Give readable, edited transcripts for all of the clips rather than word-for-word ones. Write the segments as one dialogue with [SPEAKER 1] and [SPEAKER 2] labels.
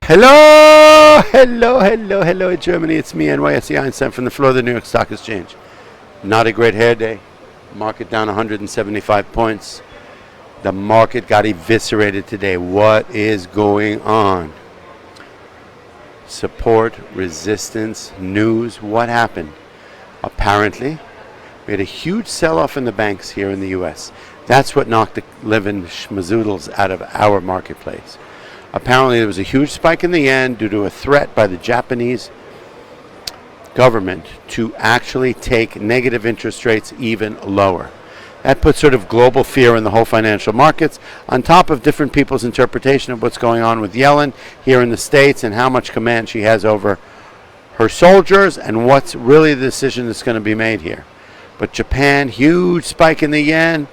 [SPEAKER 1] Hello, Germany. It's me, NYSEinstein, from the floor of the New York Stock Exchange. Not a great hair day. Market down 175 points. The market got eviscerated today. What is going on? Support, resistance, news. What happened? Apparently, we had a huge sell-off in the banks here in the U.S. That's what knocked the living schmazoodles out of our marketplace. Apparently, there was a huge spike in the yen due to a threat by the Japanese government to actually take negative interest rates even lower. That put sort of global fear in the whole financial markets, on top of different people's interpretation of what's going on with Yellen here in the States and how much command she has over her soldiers and what's really the decision that's going to be made here. But Japan, huge spike in the yen,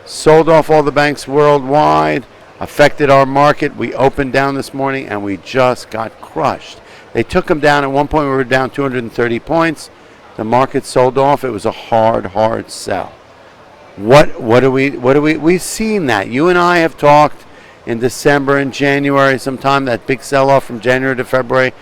[SPEAKER 1] sold off all the banks worldwide, affected our market. We opened down this morning and we just got crushed. They took them down. At one point we were down 230 points. The market sold off. It was a hard sell. We've seen that. You and I have talked in December and January sometime, that big sell-off from January to February.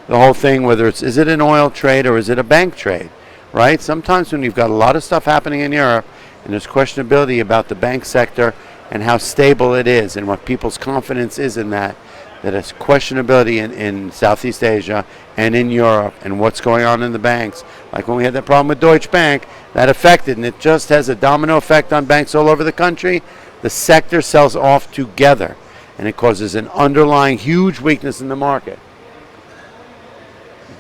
[SPEAKER 1] The whole thing, whether is it an oil trade or is it a bank trade, right? Sometimes when you've got a lot of stuff happening in Europe and there's questionability about the bank sector and how stable it is and what people's confidence is in that it's questionability in Southeast Asia and in Europe and what's going on in the banks. Like when we had that problem with Deutsche Bank, that affected, and it just has a domino effect on banks all over the country. The sector sells off together, and it causes an underlying huge weakness in the market.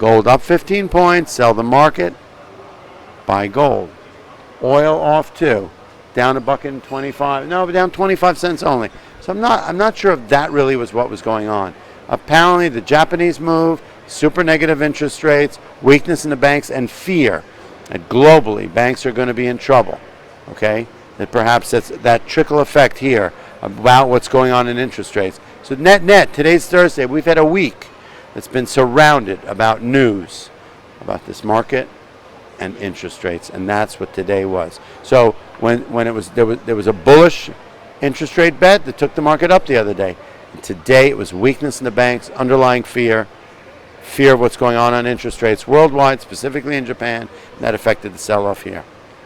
[SPEAKER 1] Gold up 15 points, sell the market, buy gold. Oil off too. Down $1.25. No, but down 25 cents only. So I'm not sure if that really was what was going on. Apparently, the Japanese move, super negative interest rates, weakness in the banks, and fear that globally banks are going to be in trouble. Okay, that perhaps that's that trickle effect here about what's going on in interest rates. So net, today's Thursday. We've had a week that's been surrounded about news about this market and interest rates, and that's what today was. So when there was a bullish interest rate bet that took the market up the other day. And today it was weakness in the banks, underlying fear of what's going on interest rates worldwide, specifically in Japan, and that affected the sell-off here.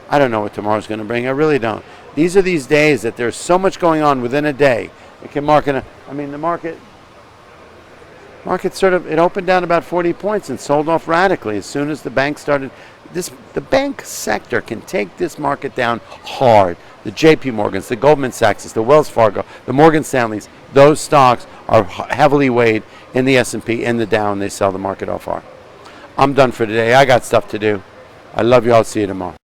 [SPEAKER 1] I don't know what tomorrow's going to bring. I really don't. These are these days that there's so much going on within a day. It can the market sort of, it opened down about 40 points and sold off radically as soon as the bank started. The bank sector can take this market down hard. The JP Morgans, the Goldman Sachs, the Wells Fargo, the Morgan Stanleys, those stocks are heavily weighed in the S&P, in the Dow, and they sell the market off hard. I'm done for today. I got stuff to do. I love you. I'll see you tomorrow.